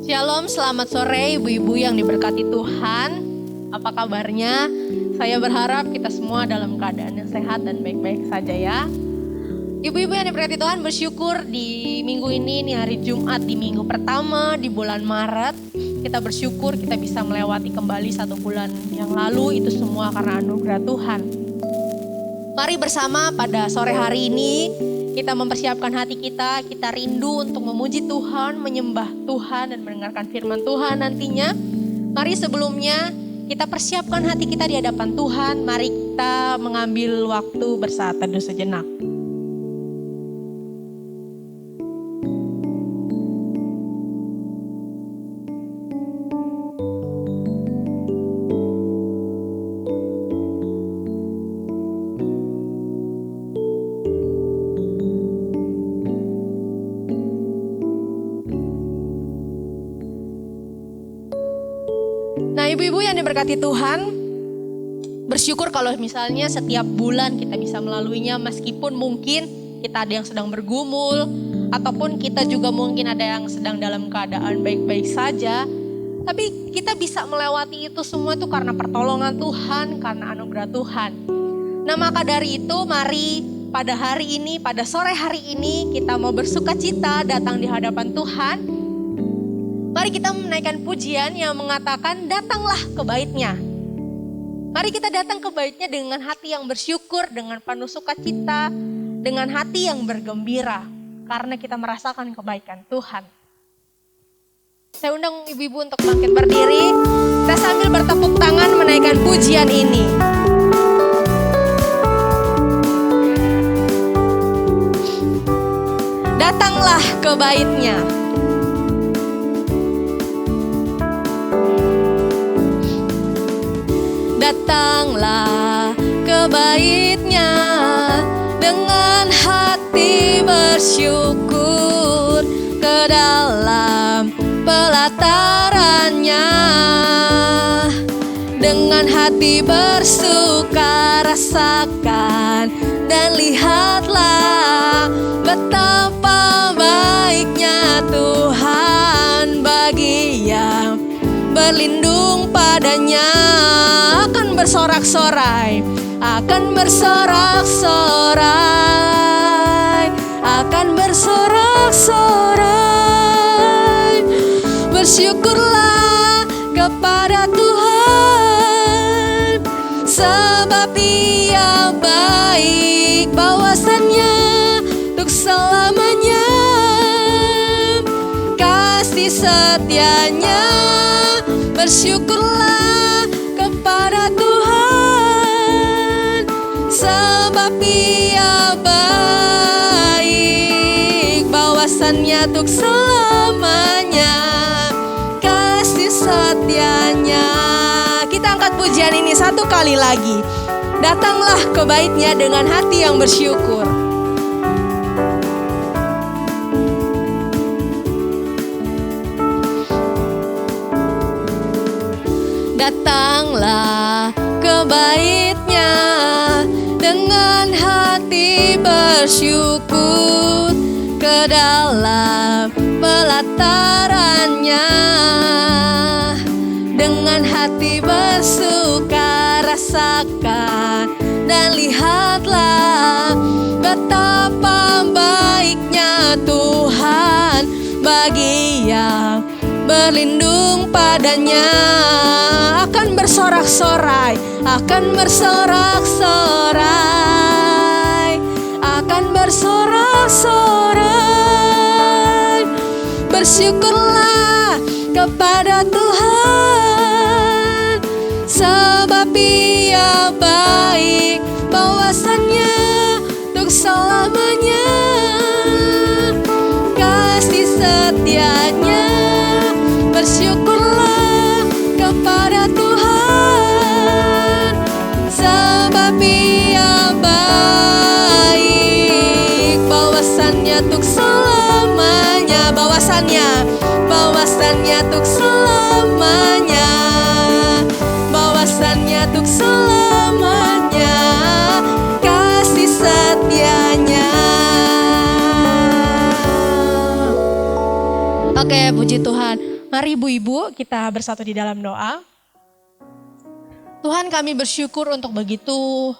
Shalom, selamat sore ibu-ibu yang diberkati Tuhan. Apa kabarnya? Saya berharap kita semua dalam keadaan yang sehat dan baik-baik saja ya. Ibu-ibu yang diberkati Tuhan, bersyukur di minggu ini hari Jumat, di minggu pertama di bulan Maret. Kita bersyukur kita bisa melewati kembali 1 bulan yang lalu, itu semua karena anugerah Tuhan. Mari bersama pada sore hari ini kita mempersiapkan hati kita rindu untuk memuji Tuhan, menyembah Tuhan dan mendengarkan firman Tuhan nantinya. Mari sebelumnya kita persiapkan hati kita di hadapan Tuhan. Mari kita mengambil waktu bersaat teduh sejenak. Nah, ibu-ibu yang diberkati Tuhan, bersyukur kalau misalnya setiap bulan kita bisa melaluinya, meskipun mungkin kita ada yang sedang bergumul, ataupun kita juga mungkin ada yang sedang dalam keadaan baik-baik saja. Tapi kita bisa melewati itu semua itu karena pertolongan Tuhan, karena anugerah Tuhan. Nah, maka dari itu mari pada hari ini, pada sore hari ini kita mau bersukacita datang di hadapan Tuhan. Mari kita menaikkan pujian yang mengatakan datanglah ke bait-Nya. Mari kita datang ke bait-Nya dengan hati yang bersyukur, dengan penuh sukacita, dengan hati yang bergembira. Karena kita merasakan kebaikan Tuhan. Saya undang ibu-ibu untuk bangkit berdiri. Kita sambil bertepuk tangan menaikkan pujian ini. Datanglah ke bait-Nya. Datanglah ke bait-Nya dengan hati bersyukur, ke dalam pelataran-Nya dengan hati bersuka rasakan dan lihatlah betapa baiknya Tuhan bagi yang berlindung padanya. Akan bersorak-sorai, akan bersorak-sorai, akan bersorak-sorai. Bersyukurlah kepada Tuhan, sebab Dia baik, bahwasannya untuk selamanya kasih setia-Nya. Bersyukurlah kepada Tuhan, sebab Dia baik, bahwasannya untuk selamanya kasih setia-Nya. Kita angkat pujian ini satu kali lagi. Datanglah ke bait-Nya dengan hati yang bersyukur. Datanglah ke bait-Nya dengan hati bersyukur, ke dalam pelataran-Nya dengan hati bersuka rasakan dan lihatlah betapa baiknya Tuhan bagi yang berlindung padanya. Akan bersorak-sorai, akan bersorak-sorai, akan bersorak-sorai. Bersyukurlah kepada Tuhan, sebab Dia baik, bahwasannya untuk selamanya kasih setia-Nya. Bersyukurlah kepada Tuhan, sebab Dia baik, bahwasannya untuk selamanya, bahwasannya untuk selamanya, bahwasannya untuk selamanya kasih setia-Nya. Oke, puji Tuhan. Mari ibu-ibu kita bersatu di dalam doa. Tuhan, kami bersyukur untuk begitu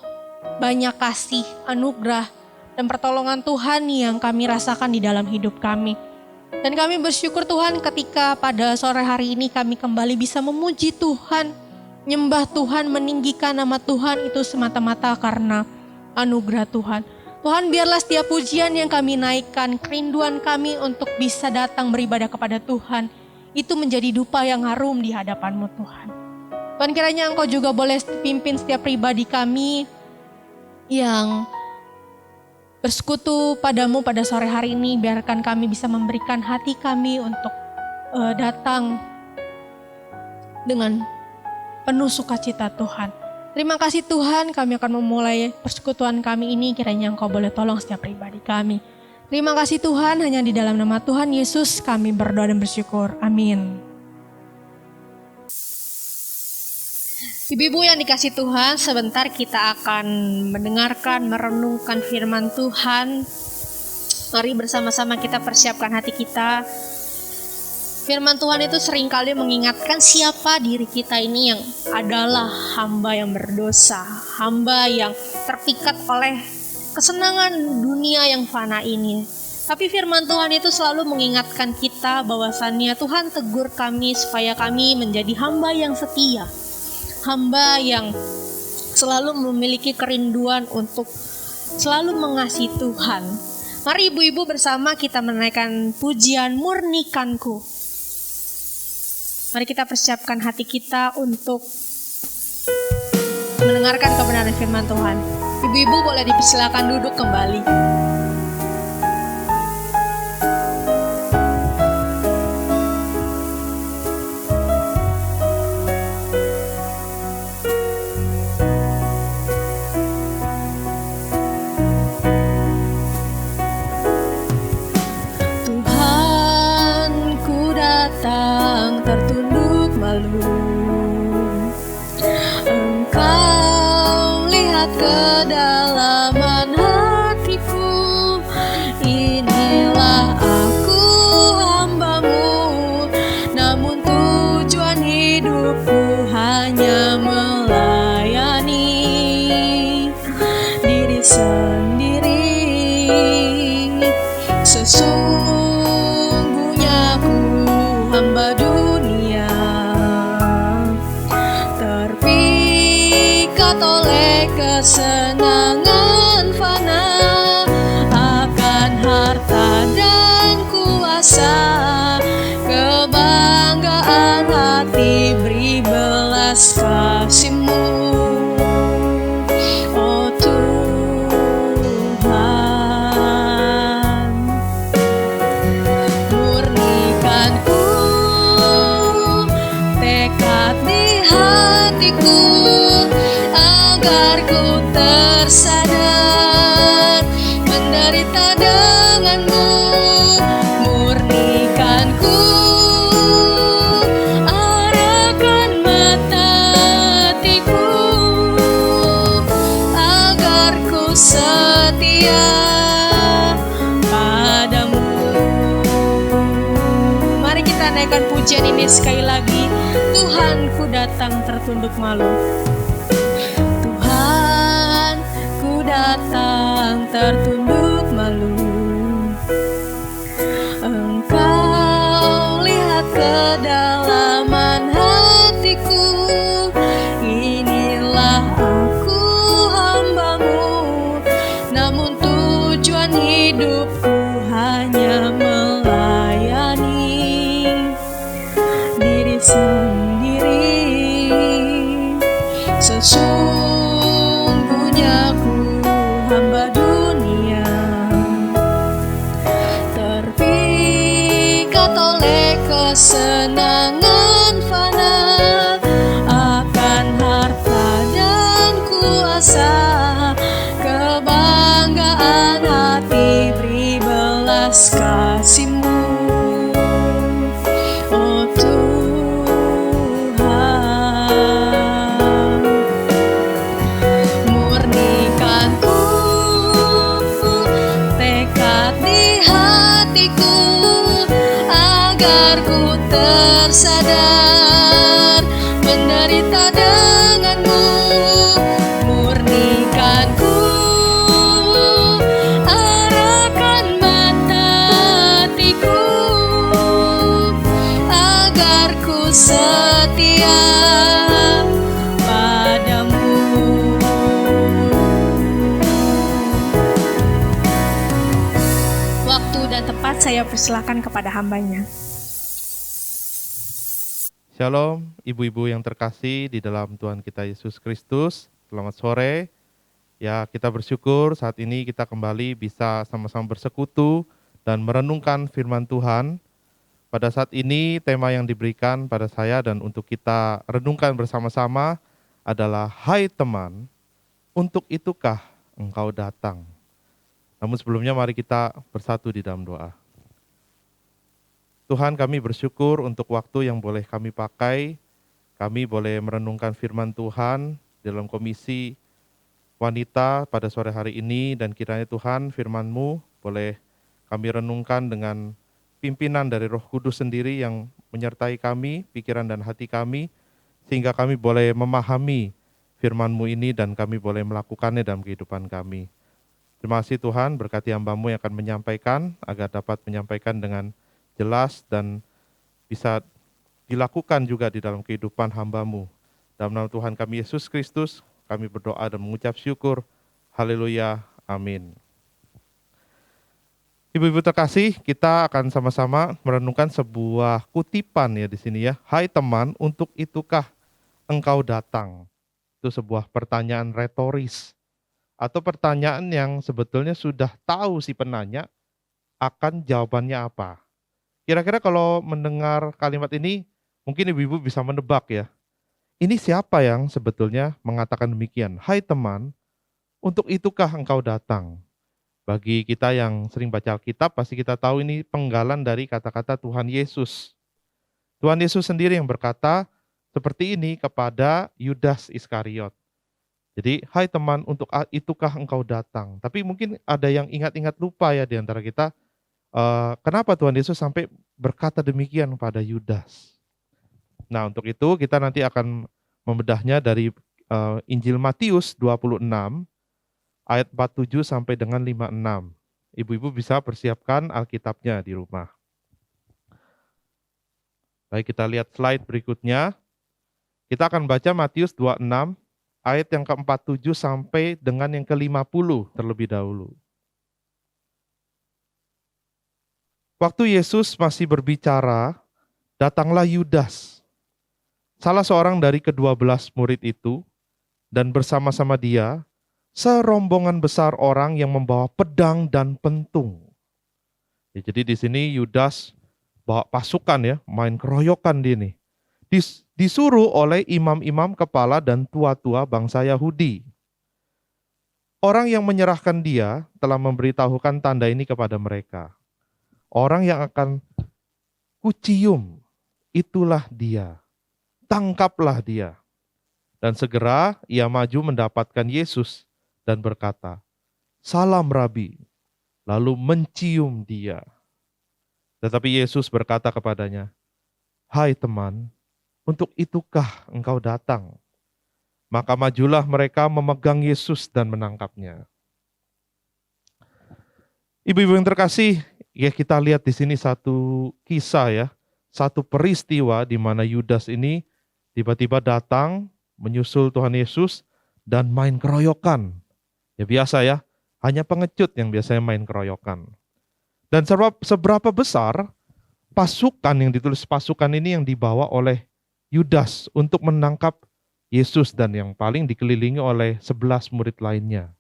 banyak kasih, anugerah, dan pertolongan Tuhan yang kami rasakan di dalam hidup kami. Dan kami bersyukur Tuhan ketika pada sore hari ini kami kembali bisa memuji Tuhan, nyembah Tuhan, meninggikan nama Tuhan itu semata-mata karena anugerah Tuhan. Tuhan, biarlah setiap pujian yang kami naikkan, kerinduan kami untuk bisa datang beribadah kepada Tuhan, itu menjadi dupa yang harum di hadapan-Mu Tuhan. Tuhan, kiranya Engkau juga boleh pimpin setiap pribadi kami yang bersekutu padamu pada sore hari ini. Biarkan kami bisa memberikan hati kami untuk datang dengan penuh sukacita Tuhan. Terima kasih Tuhan, kami akan memulai persekutuan kami ini. Kiranya Engkau boleh tolong setiap pribadi kami. Terima kasih Tuhan, hanya di dalam nama Tuhan Yesus kami berdoa dan bersyukur. Amin. Ibu-ibu yang dikasih Tuhan, sebentar kita akan mendengarkan, merenungkan firman Tuhan. Mari bersama-sama kita persiapkan hati kita. Firman Tuhan itu seringkali mengingatkan siapa diri kita ini yang adalah hamba yang berdosa, hamba yang terpikat oleh kesenangan dunia yang fana ini. Tapi firman Tuhan itu selalu mengingatkan kita bahwasannya Tuhan tegur kami supaya kami menjadi hamba yang setia, hamba yang selalu memiliki kerinduan untuk selalu mengasihi Tuhan. Mari ibu-ibu bersama kita menaikkan pujian Murnikanku. Mari kita persiapkan hati kita untuk mendengarkan kebenaran firman Tuhan. Ibu-ibu boleh dipersilakan duduk kembali. Tuhan, ku datang tertunduk malu. Engkau lihat kedalaman hatiku. Inilah aku hamba-Mu, namun tujuan hidupku hanya melayani diri sendiri. Sesungguhnya ku hamba dunia, terpikat oleh kesenangan fana, akan harta dan kuasa, kebanggaan hati beri belas kasih-Mu. Oh Tuhan, murnikanku tekad di hatiku, agar ku tersadar menderita dengan-Mu. Murnikanku, arahkan mata hatiku, agar ku setia padamu. Mari kita naikkan pujian ini sekali lagi. Tuhan, ku datang tertunduk malu. Tuhan, ku datang tertunduk malu. Engkau lihat kedalaman hatiku. Inilah aku hamba-Mu, namun tujuan hidupku hanya melayani diri sendiri. Sesungguhnya ku hamba dunia, terpikat oleh kesenangan fana, akan harta dan kuasa, kebanggaan hati beri belas kasih-Mu. Oh Tuhan, murnikanku tekad di hatiku, agar ku tersadar menderita denganmu, murnikan ku, arahkan mata hatiku, agar ku setia padamu. Waktu dan tempat saya persilakan kepada hambanya. Shalom, ibu-ibu yang terkasih di dalam Tuhan kita Yesus Kristus. Selamat sore. Ya, kita bersyukur saat ini kita kembali bisa sama-sama bersekutu dan merenungkan firman Tuhan. Pada saat ini tema yang diberikan pada saya dan untuk kita renungkan bersama-sama adalah hai teman, untuk itukah engkau datang. Namun sebelumnya mari kita bersatu di dalam doa. Tuhan, kami bersyukur untuk waktu yang boleh kami pakai. Kami boleh merenungkan firman Tuhan dalam komisi wanita pada sore hari ini, dan kiranya Tuhan firman-Mu boleh kami renungkan dengan pimpinan dari Roh Kudus sendiri yang menyertai kami, pikiran dan hati kami, sehingga kami boleh memahami firman-Mu ini dan kami boleh melakukannya dalam kehidupan kami. Terima kasih Tuhan, berkati hamba-Mu yang akan menyampaikan, agar dapat menyampaikan dengan jelas dan bisa dilakukan juga di dalam kehidupan hamba-Mu. Dalam nama Tuhan kami Yesus Kristus, kami berdoa dan mengucap syukur. Haleluya, amin. Ibu-ibu terkasih, kita akan sama-sama merenungkan sebuah kutipan ya di sini ya. Hai teman, untuk itukah engkau datang? Itu sebuah pertanyaan retoris atau pertanyaan yang sebetulnya sudah tahu si penanya akan jawabannya apa. Kira-kira kalau mendengar kalimat ini, mungkin ibu-ibu bisa menebak ya. Ini siapa yang sebetulnya mengatakan demikian? Hai teman, untuk itukah engkau datang? Bagi kita yang sering baca Alkitab, pasti kita tahu ini penggalan dari kata-kata Tuhan Yesus. Tuhan Yesus sendiri yang berkata seperti ini kepada Yudas Iskariot. Jadi, hai teman, untuk itukah engkau datang? Tapi mungkin ada yang ingat-ingat lupa ya di antara kita. Kenapa Tuhan Yesus sampai berkata demikian pada Yudas? Nah, untuk itu kita nanti akan membedahnya dari Injil Matius 26 ayat 47 sampai dengan 56. Ibu-ibu bisa persiapkan Alkitabnya di rumah. Baik, kita lihat slide berikutnya. Kita akan baca Matius 26 ayat yang ke-47 sampai dengan yang ke-50 terlebih dahulu. Waktu Yesus masih berbicara, datanglah Yudas, salah seorang dari ke-12 murid itu, dan bersama-sama dia, serombongan besar orang yang membawa pedang dan pentung. Ya, jadi di sini Yudas bawa pasukan ya, main keroyokan dia nih. Disuruh oleh imam-imam kepala dan tua-tua bangsa Yahudi. Orang yang menyerahkan dia telah memberitahukan tanda ini kepada mereka. Orang yang akan kucium, itulah dia. Tangkaplah dia. Dan segera ia maju mendapatkan Yesus dan berkata, salam Rabi, lalu mencium dia. Tetapi Yesus berkata kepadanya, hai teman, untuk itukah engkau datang? Maka majulah mereka memegang Yesus dan menangkapnya. Ibu-ibu yang terkasih, ya kita lihat di sini satu kisah ya, satu peristiwa di mana Yudas ini tiba-tiba datang menyusul Tuhan Yesus dan main keroyokan. Ya biasa ya, hanya pengecut yang biasanya main keroyokan. Dan seberapa besar pasukan yang ditulis pasukan ini yang dibawa oleh Yudas untuk menangkap Yesus dan yang paling dikelilingi oleh 11 murid lainnya.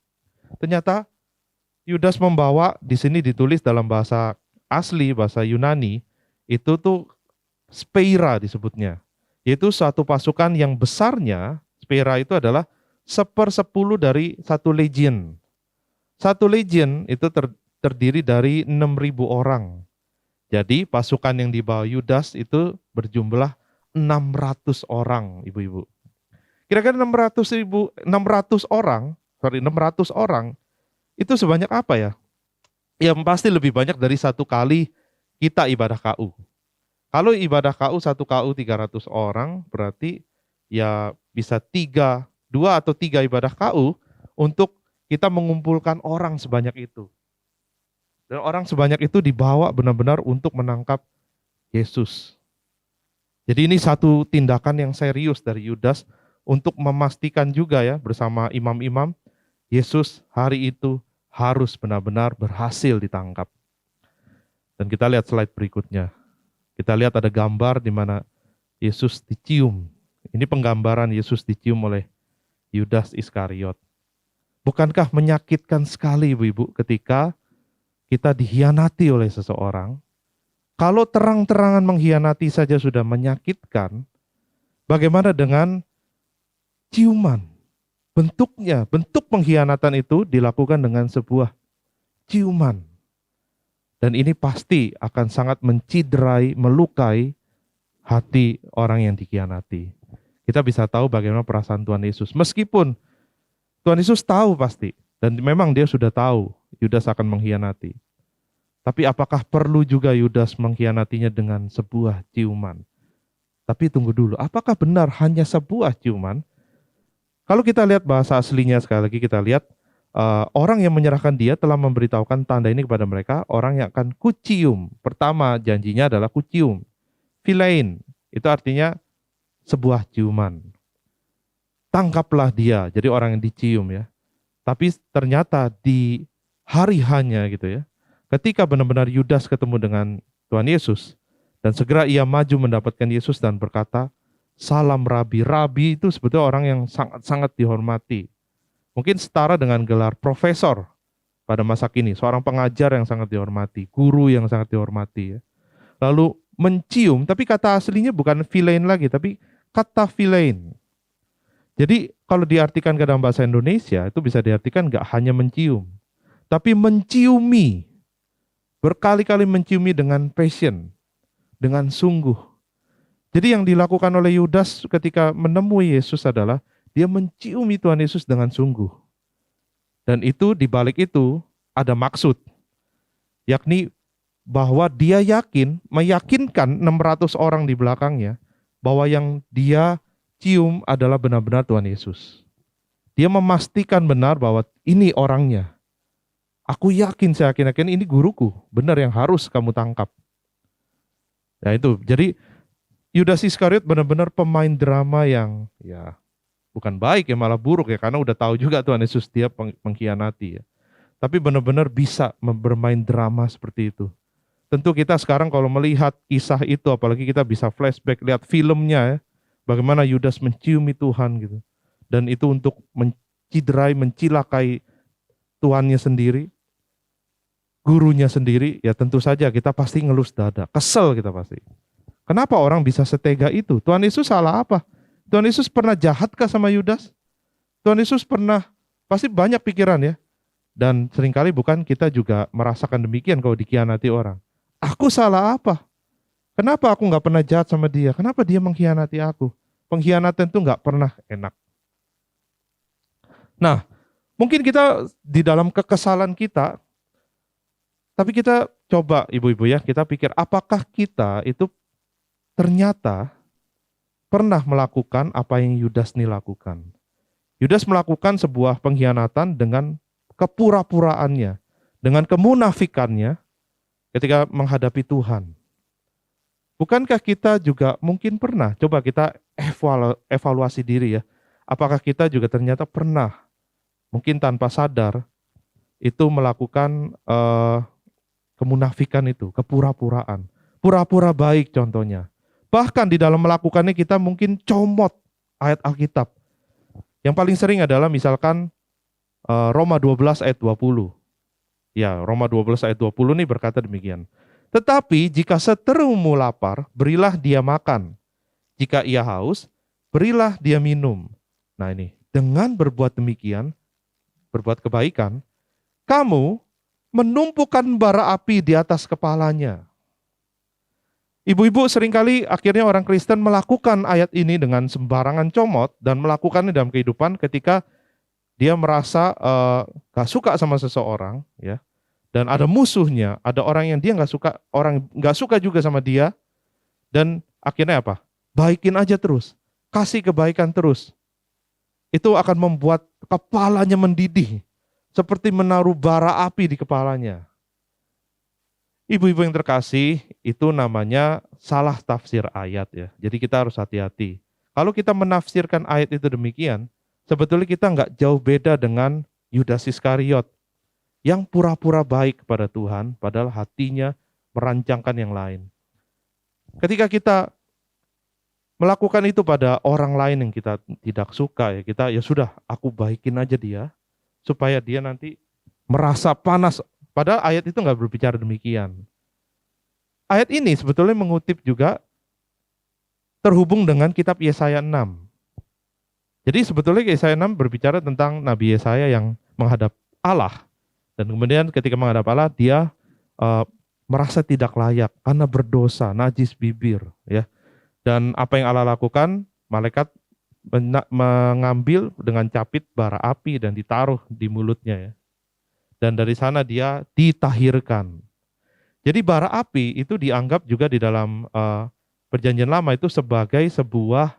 Ternyata Yudas membawa, di sini ditulis dalam bahasa asli, bahasa Yunani, itu tuh speira disebutnya. Yaitu suatu pasukan yang besarnya, speira itu adalah 1/10 dari satu legion. Satu legion itu terdiri dari 6.000 orang. Jadi pasukan yang dibawa Yudas itu berjumlah 600 orang, ibu-ibu. Kira-kira 600 orang, itu sebanyak apa ya? Ya pasti lebih banyak dari satu kali kita ibadah KU. Kalau ibadah KU, satu KU 300 orang, berarti ya bisa 2 atau 3 ibadah KU untuk kita mengumpulkan orang sebanyak itu. Dan orang sebanyak itu dibawa benar-benar untuk menangkap Yesus. Jadi ini satu tindakan yang serius dari Yudas untuk memastikan juga ya bersama imam-imam, Yesus hari itu harus benar-benar berhasil ditangkap. Dan kita lihat slide berikutnya. Kita lihat ada gambar di mana Yesus dicium. Ini penggambaran Yesus dicium oleh Yudas Iskariot. Bukankah menyakitkan sekali Ibu-ibu ketika kita dikhianati oleh seseorang? Kalau terang-terangan mengkhianati saja sudah menyakitkan, bagaimana dengan ciuman? Bentuknya, bentuk pengkhianatan itu dilakukan dengan sebuah ciuman. Dan ini pasti akan sangat menciderai, melukai hati orang yang dikhianati. Kita bisa tahu bagaimana perasaan Tuhan Yesus. Meskipun Tuhan Yesus tahu pasti, dan memang dia sudah tahu Yudas akan mengkhianati. Tapi apakah perlu juga Yudas mengkhianatinya dengan sebuah ciuman? Tapi tunggu dulu, apakah benar hanya sebuah ciuman? Kalau kita lihat bahasa aslinya sekali lagi kita lihat, orang yang menyerahkan dia telah memberitahukan tanda ini kepada mereka, orang yang akan kucium. Pertama janjinya adalah kucium. Philein, itu artinya sebuah ciuman. Tangkaplah dia, jadi orang yang dicium ya. Tapi ternyata di hari hanya gitu ya, ketika benar-benar Yudas ketemu dengan Tuhan Yesus, dan segera ia maju mendapatkan Yesus dan berkata, salam Rabi. Rabi itu sebetulnya orang yang sangat-sangat dihormati. Mungkin setara dengan gelar profesor pada masa kini, seorang pengajar yang sangat dihormati, guru yang sangat dihormati. Ya. Lalu mencium, tapi kata aslinya bukan philein lagi, tapi kata philein. Jadi kalau diartikan ke dalam bahasa Indonesia, itu bisa diartikan nggak hanya mencium, tapi menciumi. Berkali-kali menciumi dengan passion, dengan sungguh. Jadi yang dilakukan oleh Yudas ketika menemui Yesus adalah dia menciumi Tuhan Yesus dengan sungguh. Dan itu di balik itu ada maksud. Yakni bahwa dia meyakinkan 600 orang di belakangnya bahwa yang dia cium adalah benar-benar Tuhan Yesus. Dia memastikan benar bahwa ini orangnya. Aku yakin, saya yakin ini guruku, benar yang harus kamu tangkap. Ya itu, jadi Yudas Iskariot benar-benar pemain drama yang ya bukan baik ya, malah buruk ya, karena udah tahu juga Tuhan Yesus dia mengkhianati ya. Tapi benar-benar bisa bermain drama seperti itu. Tentu kita sekarang kalau melihat kisah itu, apalagi kita bisa flashback, lihat filmnya ya, bagaimana Yudas menciumi Tuhan gitu. Dan itu untuk menciderai, mencilakai Tuhannya sendiri, gurunya sendiri, ya tentu saja kita pasti ngelus dada, kesel kita pasti. Kenapa orang bisa setega itu? Tuhan Yesus salah apa? Tuhan Yesus pernah jahatkah sama Yudas? Tuhan Yesus pernah, pasti banyak pikiran ya. Dan seringkali bukan kita juga merasakan demikian kalau dikhianati orang. Aku salah apa? Kenapa aku nggak pernah jahat sama dia? Kenapa dia mengkhianati aku? Pengkhianatan itu nggak pernah enak. Nah, mungkin kita di dalam kekesalan kita, tapi kita coba ibu-ibu ya, kita pikir apakah kita itu ternyata pernah melakukan apa yang Yudas ini lakukan. Yudas melakukan sebuah pengkhianatan dengan kepura-puraannya, dengan kemunafikannya ketika menghadapi Tuhan. Bukankah kita juga mungkin pernah, coba kita evaluasi diri ya, apakah kita juga ternyata pernah, mungkin tanpa sadar, itu melakukan kemunafikan itu, kepura-puraan. Pura-pura baik contohnya. Bahkan di dalam melakukannya kita mungkin comot ayat Alkitab. Yang paling sering adalah misalkan Roma 12 ayat 20. Ya, Roma 12 ayat 20 ini berkata demikian. Tetapi jika seterumu lapar, berilah dia makan. Jika ia haus, berilah dia minum. Nah ini, dengan berbuat demikian, berbuat kebaikan, kamu menumpukan bara api di atas kepalanya. Ibu-ibu seringkali akhirnya orang Kristen melakukan ayat ini dengan sembarangan comot dan melakukannya dalam kehidupan ketika dia merasa gak suka sama seseorang, ya, dan ada musuhnya, ada orang yang dia gak suka, orang gak suka juga sama dia, Dan akhirnya apa? Baikin aja terus. Kasih kebaikan terus. Itu akan membuat kepalanya mendidih. Seperti menaruh bara api di kepalanya. Ibu-ibu yang terkasih, itu namanya salah tafsir ayat ya. Jadi kita harus hati-hati. Kalau kita menafsirkan ayat itu demikian, sebetulnya kita nggak jauh beda dengan Yudas Iskariot yang pura-pura baik kepada Tuhan, padahal hatinya merancangkan yang lain. Ketika kita melakukan itu pada orang lain yang kita tidak suka, ya kita ya sudah, aku baikin aja dia, supaya dia nanti merasa panas. Padahal ayat itu nggak berbicara demikian. Ayat ini sebetulnya mengutip juga terhubung dengan kitab Yesaya 6. Jadi sebetulnya Yesaya 6 berbicara tentang Nabi Yesaya yang menghadap Allah. Dan kemudian ketika menghadap Allah, dia merasa tidak layak karena berdosa, najis bibir. Ya. Dan apa yang Allah lakukan, malaikat mengambil dengan capit bara api dan ditaruh di mulutnya. Ya. Dan dari sana dia ditahirkan. Jadi bara api itu dianggap juga di dalam Perjanjian Lama itu sebagai sebuah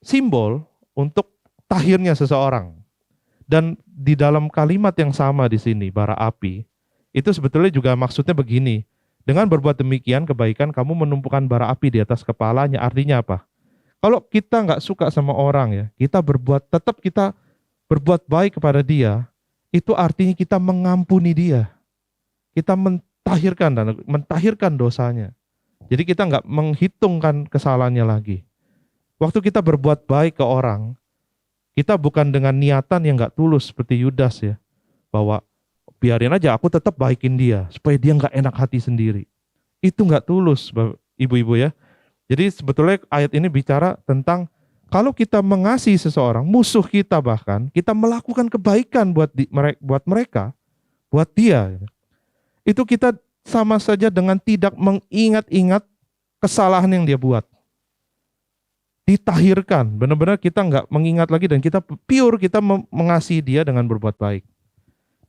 simbol untuk tahirnya seseorang. Dan di dalam kalimat yang sama di sini, bara api, itu sebetulnya juga maksudnya begini. Dengan berbuat demikian kebaikan, kamu menumpukan bara api di atas kepalanya. Artinya apa? Kalau kita nggak suka sama orang ya, tetap kita berbuat baik kepada dia, itu artinya kita mengampuni dia. Kita mentahirkan dosanya. Jadi kita nggak menghitungkan kesalahannya lagi. Waktu kita berbuat baik ke orang, kita bukan dengan niatan yang nggak tulus seperti Yudas ya, bahwa biarin aja aku tetap baikin dia supaya dia nggak enak hati sendiri. Itu nggak tulus, ibu-ibu ya. Jadi sebetulnya ayat ini bicara tentang kalau kita mengasihi seseorang, musuh kita bahkan, kita melakukan kebaikan buat mereka, buat dia. Itu kita sama saja dengan tidak mengingat-ingat kesalahan yang dia buat. Ditahirkan, benar-benar kita nggak mengingat lagi dan kita pure, kita mengasihi dia dengan berbuat baik.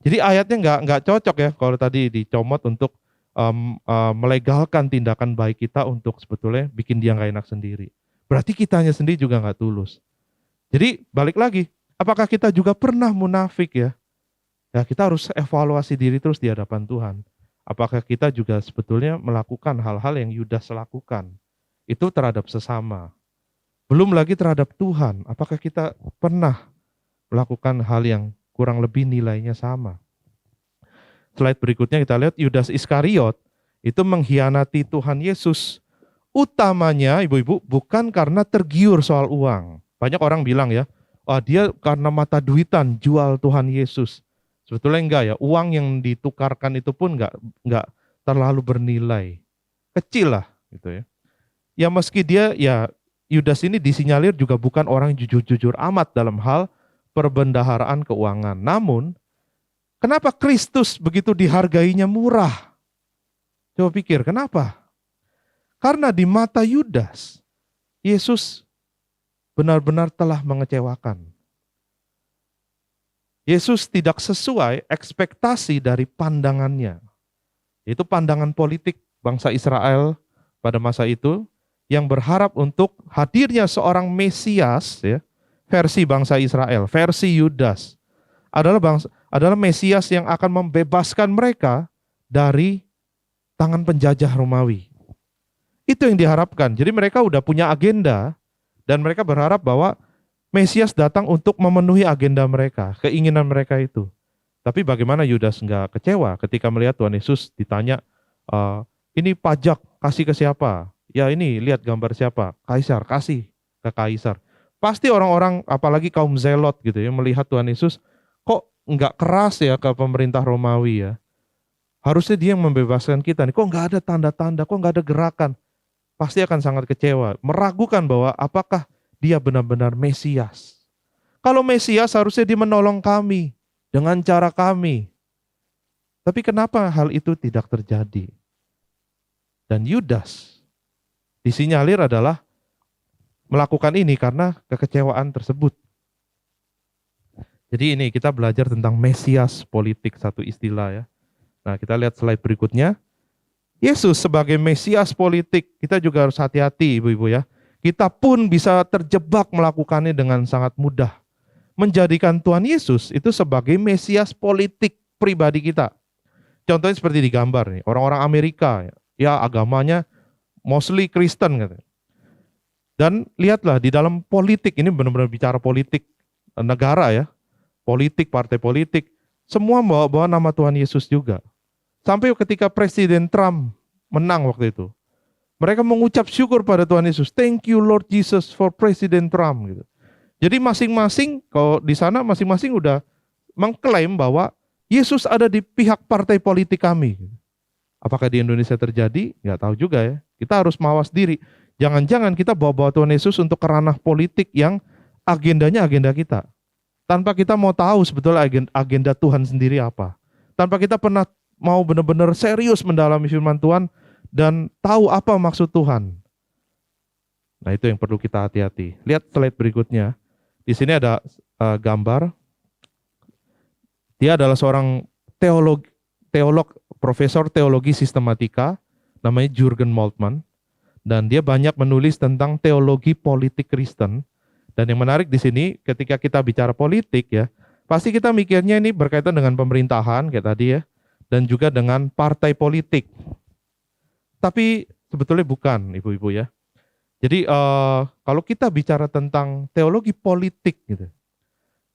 Jadi ayatnya nggak cocok ya kalau tadi dicomot untuk melegalkan tindakan baik kita untuk sebetulnya bikin dia nggak enak sendiri. Berarti kitanya sendiri juga nggak tulus. Jadi balik lagi, apakah kita juga pernah munafik ya? Ya kita harus evaluasi diri terus di hadapan Tuhan. Apakah kita juga sebetulnya melakukan hal-hal yang Yudas lakukan? Itu terhadap sesama. Belum lagi terhadap Tuhan. Apakah kita pernah melakukan hal yang kurang lebih nilainya sama? Slide berikutnya kita lihat Yudas Iskariot itu mengkhianati Tuhan Yesus. Utamanya ibu-ibu bukan karena tergiur soal uang. Banyak orang bilang ya, dia karena mata duitan jual Tuhan Yesus. Sebetulnya enggak ya, uang yang ditukarkan itu pun enggak terlalu bernilai. Kecil lah gitu ya. Ya meski dia ya Yudas ini disinyalir juga bukan orang jujur-jujur amat dalam hal perbendaharaan keuangan. Namun kenapa Kristus begitu dihargainya murah? Coba pikir, kenapa? Karena di mata Yudas, Yesus benar-benar telah mengecewakan. Yesus tidak sesuai ekspektasi dari pandangannya. Itu pandangan politik bangsa Israel pada masa itu yang berharap untuk hadirnya seorang Mesias ya, versi bangsa Israel, versi Yudas. Adalah Mesias yang akan membebaskan mereka dari tangan penjajah Romawi. Itu yang diharapkan. Jadi mereka udah punya agenda dan mereka berharap bahwa Mesias datang untuk memenuhi agenda mereka, keinginan mereka itu. Tapi bagaimana Yudas nggak kecewa ketika melihat Tuhan Yesus ditanya, ini pajak kasih ke siapa? Ya ini lihat gambar siapa? Kaisar, kasih ke Kaisar. Pasti orang-orang apalagi kaum zelot gitu ya melihat Tuhan Yesus kok nggak keras ya ke pemerintah Romawi ya. Harusnya dia yang membebaskan kita nih. Kok nggak ada tanda-tanda, kok nggak ada gerakan? Pasti akan sangat kecewa, meragukan bahwa apakah dia benar-benar Mesias. Kalau Mesias harusnya dia menolong kami dengan cara kami. Tapi kenapa hal itu tidak terjadi? Dan Yudas disinyalir adalah melakukan ini karena kekecewaan tersebut. Jadi ini kita belajar tentang Mesias politik, satu istilah ya. Nah kita lihat slide berikutnya. Yesus sebagai Mesias politik, kita juga harus hati-hati ibu-ibu ya. Kita pun bisa terjebak melakukannya dengan sangat mudah. Menjadikan Tuhan Yesus itu sebagai Mesias politik pribadi kita. Contohnya seperti di gambar nih, orang-orang Amerika ya agamanya mostly Kristen katanya. Dan lihatlah di dalam politik, ini benar-benar bicara politik negara ya, politik, partai politik, semua bawa-bawa nama Tuhan Yesus juga. Sampai ketika Presiden Trump menang waktu itu, mereka mengucap syukur pada Tuhan Yesus. Thank you Lord Jesus for President Trump. Gitu. Jadi masing-masing, kalau di sana masing-masing udah mengklaim bahwa Yesus ada di pihak partai politik kami. Apakah di Indonesia terjadi? Nggak tahu juga ya. Kita harus mawas diri. Jangan-jangan kita bawa-bawa Tuhan Yesus untuk ke ranah politik yang agendanya agenda kita. Tanpa kita mau tahu sebetulnya agenda Tuhan sendiri apa. Tanpa kita pernah mau benar-benar serius mendalami firman Tuhan dan tahu apa maksud Tuhan. Nah itu yang perlu kita hati-hati. Lihat slide berikutnya. Di sini ada gambar. Dia adalah seorang teolog, profesor teologi sistematika, namanya Jürgen Moltmann. Dan dia banyak menulis tentang teologi politik Kristen. Dan yang menarik di sini, ketika kita bicara politik ya, pasti kita mikirnya ini berkaitan dengan pemerintahan kayak tadi ya, dan juga dengan partai politik. Tapi sebetulnya bukan, ibu-ibu ya. Jadi kalau kita bicara tentang teologi politik gitu,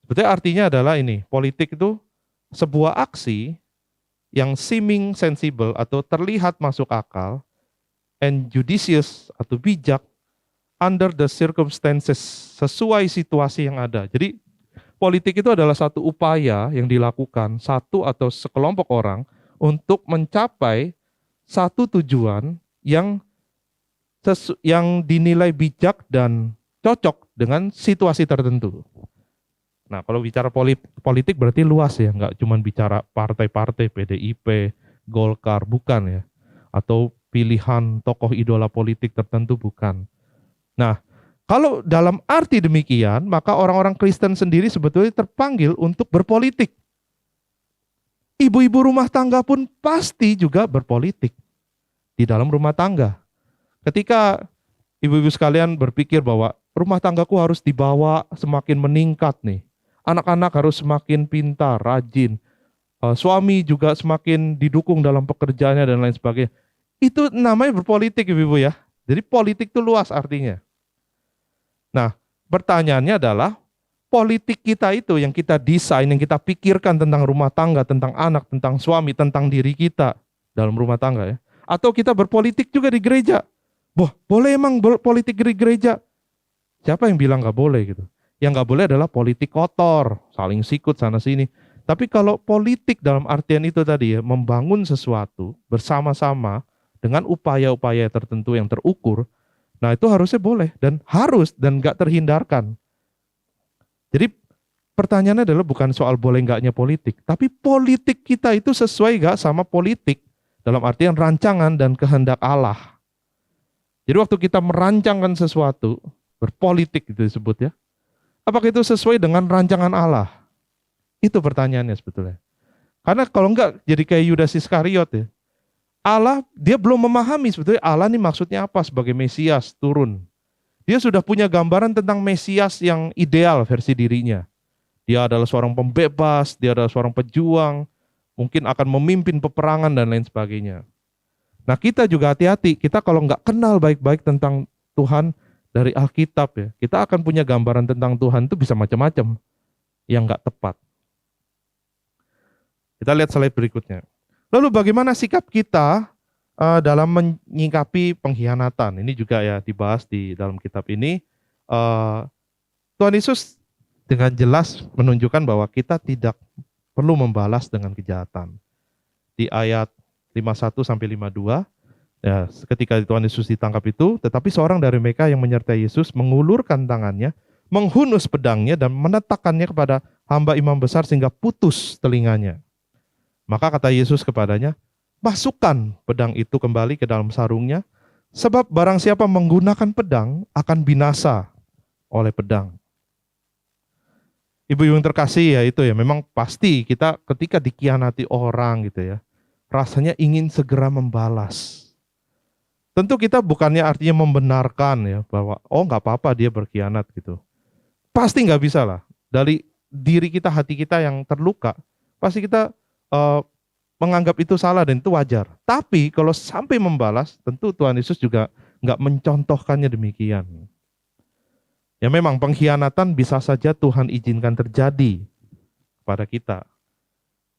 sebetulnya artinya adalah ini, politik itu sebuah aksi yang seeming sensible atau terlihat masuk akal and judicious atau bijak under the circumstances, sesuai situasi yang ada. Jadi politik itu adalah satu upaya yang dilakukan satu atau sekelompok orang untuk mencapai satu tujuan yang dinilai bijak dan cocok dengan situasi tertentu. Nah, kalau bicara politik berarti luas ya, nggak cuma bicara partai-partai, PDIP, Golkar, bukan ya. Atau pilihan tokoh idola politik tertentu, bukan. Nah, kalau dalam arti demikian, maka orang-orang Kristen sendiri sebetulnya terpanggil untuk berpolitik. Ibu-ibu rumah tangga pun pasti juga berpolitik di dalam rumah tangga. Ketika ibu-ibu sekalian berpikir bahwa rumah tanggaku harus dibawa semakin meningkat nih, anak-anak harus semakin pintar, rajin, suami juga semakin didukung dalam pekerjaannya dan lain sebagainya. Itu namanya berpolitik ibu-ibu ya. Jadi politik itu luas artinya. Nah, pertanyaannya adalah politik kita itu yang kita desain, yang kita pikirkan tentang rumah tangga, tentang anak, tentang suami, tentang diri kita dalam rumah tangga ya. Atau kita berpolitik juga di gereja. Wah, boleh emang berpolitik di gereja? Siapa yang bilang nggak boleh gitu? Yang nggak boleh adalah politik kotor, saling sikut sana sini. Tapi kalau politik dalam artian itu tadi ya, membangun sesuatu bersama-sama dengan upaya-upaya tertentu yang terukur, nah itu harusnya boleh dan harus dan nggak terhindarkan. Jadi pertanyaannya adalah bukan soal boleh nggaknya politik, tapi politik kita itu sesuai nggak sama politik dalam artian rancangan dan kehendak Allah. Jadi waktu kita merancangkan sesuatu, berpolitik itu disebut ya, apakah itu sesuai dengan rancangan Allah? Itu pertanyaannya sebetulnya. Karena kalau enggak jadi kayak Yudas Iskariot ya. Allah, dia belum memahami sebetulnya Allah ini maksudnya apa sebagai Mesias turun. Dia sudah punya gambaran tentang Mesias yang ideal versi dirinya. Dia adalah seorang pembebas, dia adalah seorang pejuang, mungkin akan memimpin peperangan dan lain sebagainya. Nah kita juga hati-hati, kita kalau nggak kenal baik-baik tentang Tuhan dari Alkitab ya, kita akan punya gambaran tentang Tuhan itu bisa macam-macam yang nggak tepat. Kita lihat slide berikutnya. Lalu bagaimana sikap kita dalam menyikapi pengkhianatan? Ini juga ya dibahas di dalam kitab ini. Tuhan Yesus dengan jelas menunjukkan bahwa kita tidak perlu membalas dengan kejahatan. Di ayat 51 sampai 52, ya, ketika Tuhan Yesus ditangkap itu, tetapi seorang dari mereka yang menyertai Yesus mengulurkan tangannya, menghunus pedangnya dan menetakannya kepada hamba imam besar sehingga putus telinganya. Maka kata Yesus kepadanya, masukkan pedang itu kembali ke dalam sarungnya, sebab barang siapa menggunakan pedang akan binasa oleh pedang. Ibu yang terkasih ya itu ya, memang pasti kita ketika dikhianati orang gitu ya, rasanya ingin segera membalas. Tentu kita bukannya artinya membenarkan ya bahwa oh nggak apa-apa dia berkhianat gitu. Pasti nggak bisa lah. Dari diri kita, hati kita yang terluka, pasti kita eh, menganggap itu salah dan itu wajar. Tapi kalau sampai membalas, tentu Tuhan Yesus juga nggak mencontohkannya demikian. Ya memang pengkhianatan bisa saja Tuhan izinkan terjadi pada kita.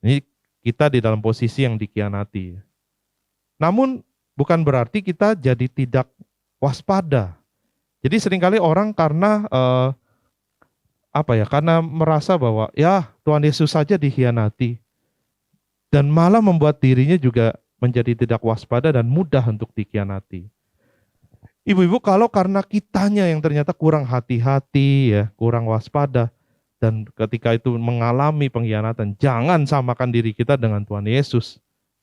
Ini kita di dalam posisi yang dikhianati. Namun bukan berarti kita jadi tidak waspada. Jadi seringkali orang karena karena merasa bahwa ya Tuhan Yesus saja dikhianati dan malah membuat dirinya juga menjadi tidak waspada dan mudah untuk dikhianati. Ibu-ibu, kalau karena kitanya yang ternyata kurang hati-hati ya, kurang waspada, dan ketika itu mengalami pengkhianatan, jangan samakan diri kita dengan Tuhan Yesus.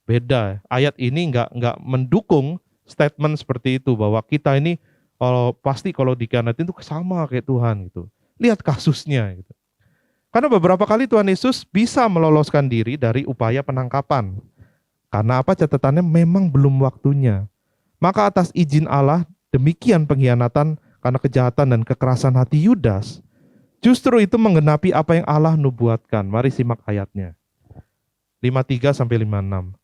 Beda. Ayat ini nggak mendukung statement seperti itu bahwa kita ini kalau dikhianatin itu sama kayak Tuhan gitu. Lihat kasusnya gitu. Karena beberapa kali Tuhan Yesus bisa meloloskan diri dari upaya penangkapan. Karena apa? Catatannya memang belum waktunya. Maka atas izin Allah, demikian pengkhianatan karena kejahatan dan kekerasan hati Yudas, justru itu menggenapi apa yang Allah nubuatkan. Mari simak ayatnya. 53 sampai 56.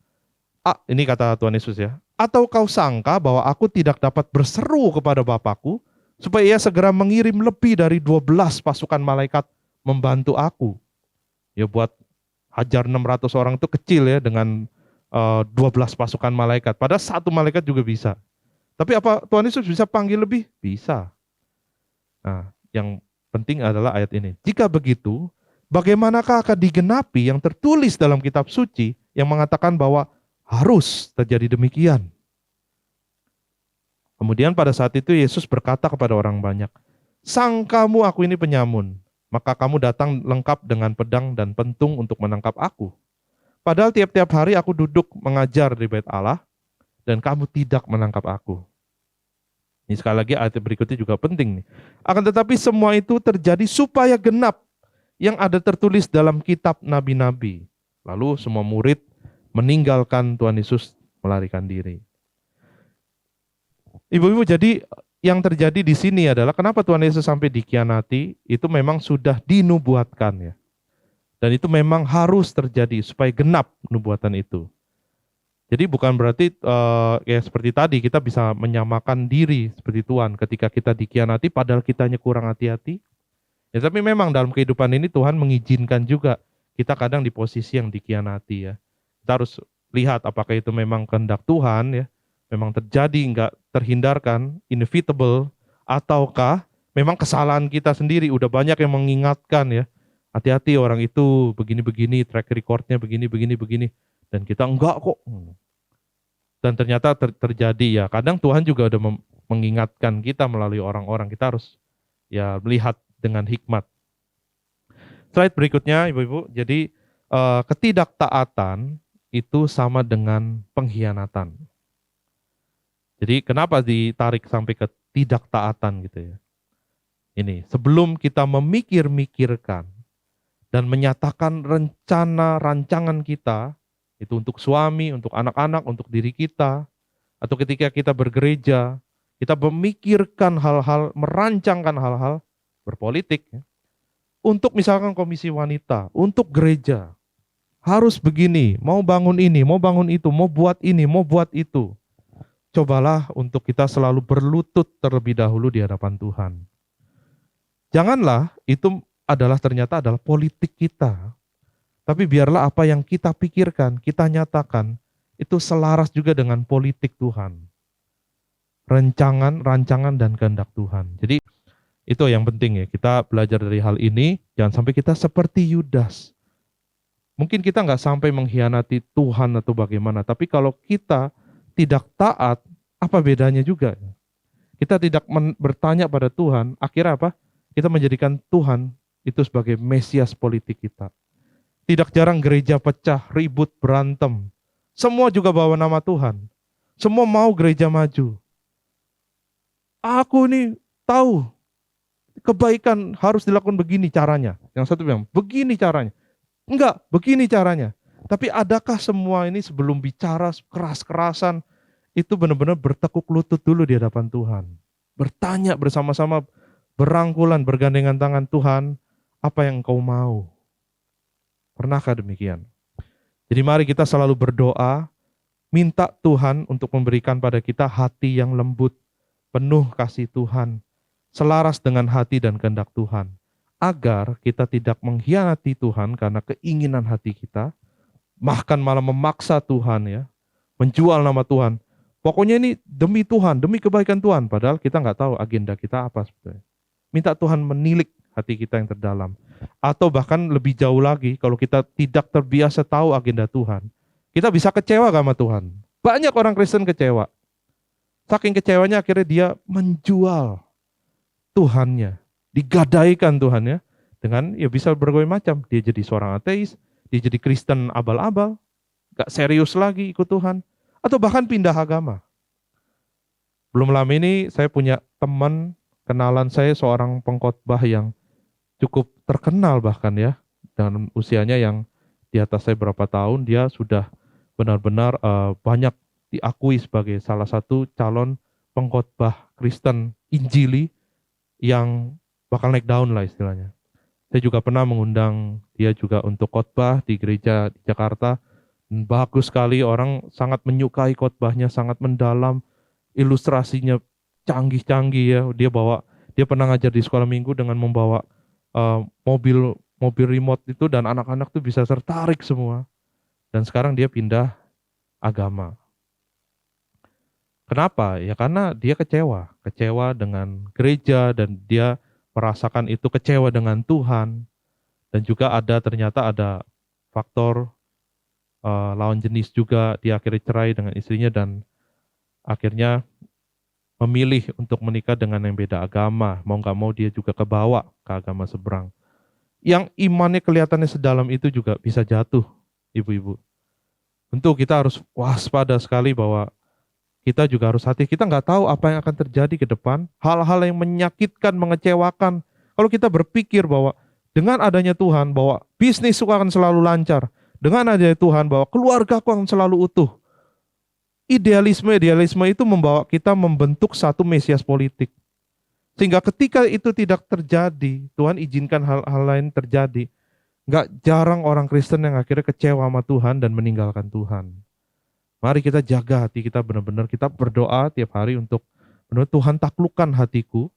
Ini kata Tuhan Yesus ya. Atau kau sangka bahwa aku tidak dapat berseru kepada Bapakku supaya ia segera mengirim lebih dari 12 pasukan malaikat membantu aku. Ya buat hajar 600 orang itu kecil ya dengan 12 pasukan malaikat. Padahal satu malaikat juga bisa. Tapi apa Tuhan Yesus bisa panggil lebih? Bisa. Nah, yang penting adalah ayat ini. Jika begitu, bagaimanakah akan digenapi yang tertulis dalam kitab suci yang mengatakan bahwa harus terjadi demikian? Kemudian pada saat itu Yesus berkata kepada orang banyak, sangkamu aku ini penyamun, maka kamu datang lengkap dengan pedang dan pentung untuk menangkap aku. Padahal tiap-tiap hari aku duduk mengajar di bait Allah, dan kamu tidak menangkap aku. Ini sekali lagi ayat berikutnya juga penting nih. Akan tetapi semua itu terjadi supaya genap yang ada tertulis dalam kitab nabi-nabi. Lalu semua murid meninggalkan Tuhan Yesus melarikan diri. Ibu-ibu, jadi yang terjadi di sini adalah kenapa Tuhan Yesus sampai dikhianati, itu memang sudah dinubuatkan ya. Dan itu memang harus terjadi supaya genap nubuatan itu. Jadi bukan berarti ya seperti tadi kita bisa menyamakan diri seperti Tuhan ketika kita dikhianati padahal kitanya kurang hati-hati. Ya tapi memang dalam kehidupan ini Tuhan mengizinkan juga kita kadang di posisi yang dikhianati ya. Kita harus lihat apakah itu memang kehendak Tuhan ya, memang terjadi nggak terhindarkan, inevitable, ataukah memang kesalahan kita sendiri. Udah banyak yang mengingatkan ya, hati-hati orang itu begini-begini, track recordnya begini, dan kita enggak kok. Dan ternyata terjadi ya. Kadang Tuhan juga udah mengingatkan kita melalui orang-orang. Kita harus ya melihat dengan hikmat. Slide berikutnya Ibu-ibu. Jadi ketidaktaatan itu sama dengan pengkhianatan. Jadi kenapa ditarik sampai ketidaktaatan gitu ya. Ini sebelum kita memikir-mikirkan dan menyatakan rencana rancangan kita, itu untuk suami, untuk anak-anak, untuk diri kita, atau ketika kita bergereja, kita memikirkan hal-hal, merancangkan hal-hal berpolitik, ya. Untuk misalkan komisi wanita, untuk gereja, harus begini, mau bangun ini, mau bangun itu, mau buat ini, mau buat itu. Cobalah untuk kita selalu berlutut terlebih dahulu di hadapan Tuhan. Janganlah itu ternyata adalah politik kita. Tapi biarlah apa yang kita pikirkan, kita nyatakan, itu selaras juga dengan politik Tuhan. Rancangan, dan kehendak Tuhan. Jadi itu yang penting ya, kita belajar dari hal ini, jangan sampai kita seperti Yudas. Mungkin kita nggak sampai mengkhianati Tuhan atau bagaimana, tapi kalau kita tidak taat, apa bedanya juga? Kita tidak bertanya pada Tuhan, akhirnya apa? Kita menjadikan Tuhan itu sebagai Mesias politik kita. Tidak jarang gereja pecah, ribut, berantem. Semua juga bawa nama Tuhan. Semua mau gereja maju. Aku ini tahu kebaikan harus dilakukan begini caranya. Yang satu bilang, begini caranya. Enggak, begini caranya. Tapi adakah semua ini sebelum bicara keras-kerasan, itu benar-benar bertekuk lutut dulu di hadapan Tuhan. Bertanya bersama-sama, berangkulan, bergandengan tangan, Tuhan, apa yang Engkau mau? Pernahkah demikian? Jadi mari kita selalu berdoa, minta Tuhan untuk memberikan pada kita hati yang lembut, penuh kasih Tuhan, selaras dengan hati dan kehendak Tuhan. Agar kita tidak mengkhianati Tuhan karena keinginan hati kita, bahkan malah memaksa Tuhan ya, menjual nama Tuhan. Pokoknya ini demi Tuhan, demi kebaikan Tuhan, padahal kita nggak tahu agenda kita apa sebetulnya. Minta Tuhan menilik hati kita yang terdalam. Atau bahkan lebih jauh lagi, kalau kita tidak terbiasa tahu agenda Tuhan, kita bisa kecewa sama Tuhan. Banyak orang Kristen kecewa. Saking kecewanya akhirnya dia menjual Tuhannya, digadaikan Tuhannya, dengan ya bisa berbagai macam. Dia jadi seorang ateis, dia jadi Kristen abal-abal, gak serius lagi ikut Tuhan, atau bahkan pindah agama. Belum lama ini saya punya teman, kenalan saya seorang pengkhotbah yang cukup terkenal bahkan ya, dan usianya yang di atas saya berapa tahun, dia sudah benar-benar banyak diakui sebagai salah satu calon pengkhotbah Kristen Injili yang bakal naik daun lah istilahnya. Saya juga pernah mengundang dia juga untuk khotbah di gereja di Jakarta. Bagus sekali, orang sangat menyukai khotbahnya, sangat mendalam, ilustrasinya canggih-canggih ya. Dia pernah ngajar di sekolah minggu dengan membawa mobil remote itu, dan anak-anak tuh bisa tertarik semua. Dan sekarang dia pindah agama. Kenapa? Ya karena dia kecewa dengan gereja, dan dia merasakan itu kecewa dengan Tuhan. Dan juga ternyata ada faktor lawan jenis juga, dia akhirnya cerai dengan istrinya dan akhirnya memilih untuk menikah dengan yang beda agama. Mau gak mau dia juga kebawa ke agama seberang. Yang imannya kelihatannya sedalam itu juga bisa jatuh, ibu-ibu. Tentu kita harus waspada sekali bahwa kita juga harus hati. Kita nggak tahu apa yang akan terjadi ke depan. Hal-hal yang menyakitkan, mengecewakan. Kalau kita berpikir bahwa dengan adanya Tuhan, bahwa bisnisku akan selalu lancar. Dengan adanya Tuhan, bahwa keluargaku akan selalu utuh. Idealisme itu membawa kita membentuk satu mesias politik. Sehingga ketika itu tidak terjadi, Tuhan izinkan hal-hal lain terjadi. Nggak jarang orang Kristen yang akhirnya kecewa sama Tuhan dan meninggalkan Tuhan. Mari kita jaga hati kita benar-benar, kita berdoa tiap hari untuk benar Tuhan taklukkan hatiku,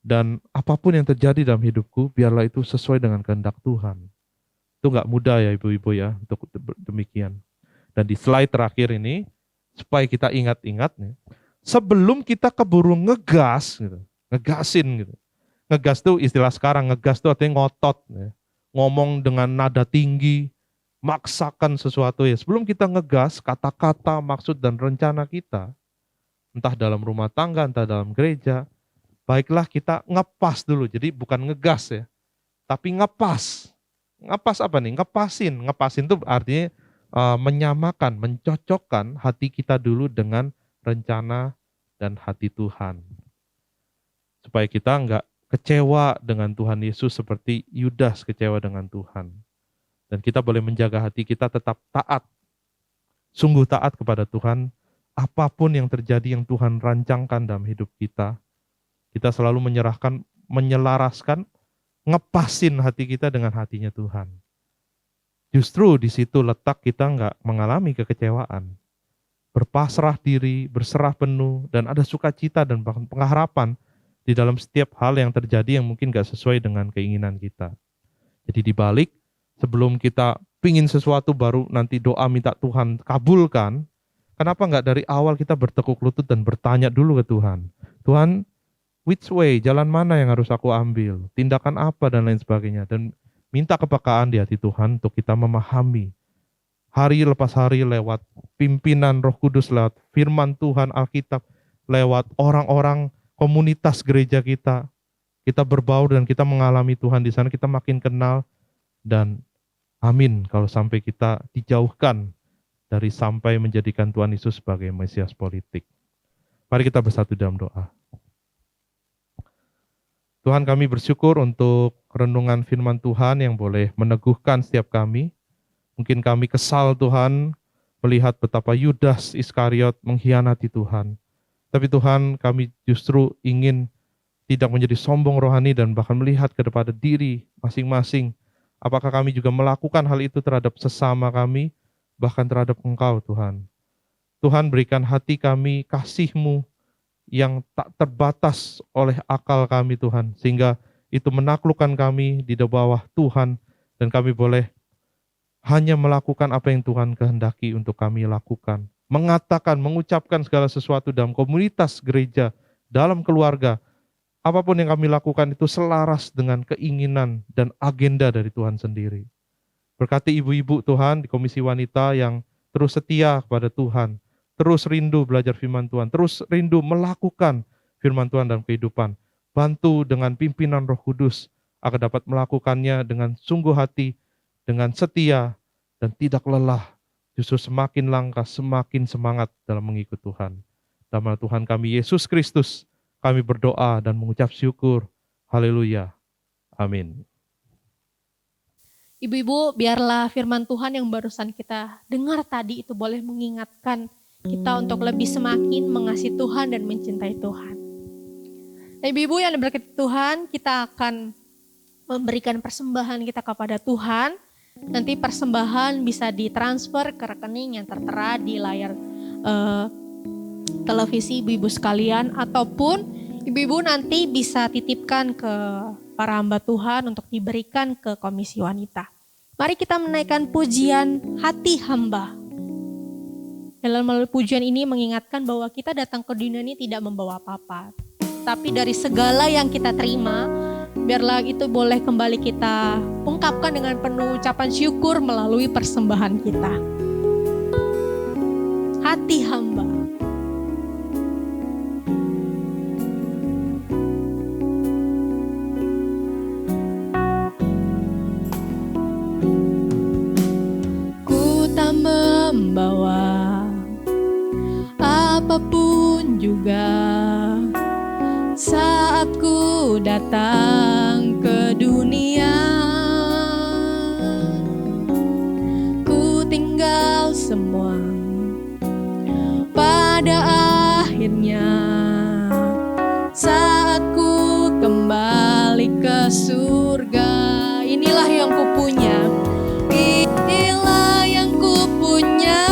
dan apapun yang terjadi dalam hidupku, biarlah itu sesuai dengan kehendak Tuhan. Itu nggak mudah ya ibu-ibu ya, untuk demikian. Dan di slide terakhir ini, supaya kita ingat-ingat nih, sebelum kita keburu ngegas, gitu, ngegasin gitu. Ngegas tuh istilah sekarang, ngegas tuh artinya ngotot, ya. Ngomong dengan nada tinggi, maksakan sesuatu ya. Sebelum kita ngegas, kata-kata, maksud dan rencana kita, entah dalam rumah tangga, entah dalam gereja, baiklah kita ngepas dulu. Jadi bukan ngegas ya, tapi ngepas. Ngepas apa nih? Ngepasin. Ngepasin itu artinya menyamakan, mencocokkan hati kita dulu dengan rencana dan hati Tuhan. Supaya kita nggak kecewa dengan Tuhan Yesus seperti Yudas kecewa dengan Tuhan. Dan kita boleh menjaga hati kita tetap taat, sungguh taat kepada Tuhan. Apapun yang terjadi yang Tuhan rancangkan dalam hidup kita, kita selalu menyerahkan, menyelaraskan, ngepasin hati kita dengan hatinya Tuhan. Justru di situ letak kita nggak mengalami kekecewaan. Berpasrah diri, berserah penuh, dan ada sukacita dan bahkan pengharapan di dalam setiap hal yang terjadi yang mungkin nggak sesuai dengan keinginan kita. Jadi dibalik, sebelum kita pingin sesuatu baru nanti doa minta Tuhan kabulkan, kenapa nggak dari awal kita bertekuk lutut dan bertanya dulu ke Tuhan. Tuhan, which way, jalan mana yang harus aku ambil, tindakan apa dan lain sebagainya. Dan minta kepekaan di hati Tuhan untuk kita memahami hari lepas hari lewat pimpinan Roh Kudus, lewat firman Tuhan, Alkitab, lewat orang-orang komunitas gereja kita. Kita berbaur dan kita mengalami Tuhan di sana, kita makin kenal. Dan amin kalau sampai kita dijauhkan dari sampai menjadikan Tuhan Yesus sebagai Mesias politik. Mari kita bersatu dalam doa. Tuhan, kami bersyukur untuk renungan firman Tuhan yang boleh meneguhkan setiap kami. Mungkin kami kesal Tuhan, melihat betapa Yudas Iskariot mengkhianati Tuhan. Tapi Tuhan, kami justru ingin tidak menjadi sombong rohani dan bahkan melihat kepada diri masing-masing. Apakah kami juga melakukan hal itu terhadap sesama kami, bahkan terhadap Engkau Tuhan. Tuhan, berikan hati kami kasih-Mu yang tak terbatas oleh akal kami Tuhan, sehingga itu menaklukkan kami di bawah Tuhan, dan kami boleh hanya melakukan apa yang Tuhan kehendaki untuk kami lakukan. Mengatakan, mengucapkan segala sesuatu dalam komunitas gereja, dalam keluarga, apapun yang kami lakukan itu selaras dengan keinginan dan agenda dari Tuhan sendiri. Berkati ibu-ibu Tuhan di Komisi Wanita yang terus setia kepada Tuhan, terus rindu belajar firman Tuhan, terus rindu melakukan firman Tuhan dalam kehidupan. Bantu dengan pimpinan Roh Kudus agar dapat melakukannya dengan sungguh hati, dengan setia, dan tidak lelah. Justru semakin langkah, semakin semangat dalam mengikut Tuhan. Dalam nama Tuhan kami Yesus Kristus, kami berdoa dan mengucap syukur. Haleluya. Amin. Ibu-ibu, biarlah firman Tuhan yang barusan kita dengar tadi itu boleh mengingatkan kita untuk lebih semakin mengasihi Tuhan dan mencintai Tuhan. Nah, ibu-ibu yang diberkati Tuhan, kita akan memberikan persembahan kita kepada Tuhan. Nanti persembahan bisa ditransfer ke rekening yang tertera di layar televisi ibu-ibu sekalian, ataupun ibu-ibu nanti bisa titipkan ke para hamba Tuhan untuk diberikan ke Komisi Wanita. Mari kita menaikkan pujian hati hamba. Dalam melalui pujian ini mengingatkan bahwa kita datang ke dunia ini tidak membawa apa-apa, tapi dari segala yang kita terima, biarlah itu boleh kembali kita ungkapkan dengan penuh ucapan syukur melalui persembahan kita. Hati hamba. Ku tak membawa apapun juga saat ku datang ke dunia. Ku tinggal semua pada akhirnya saat ku kembali ke surga. Inilah yang ku punya, inilah yang ku punya,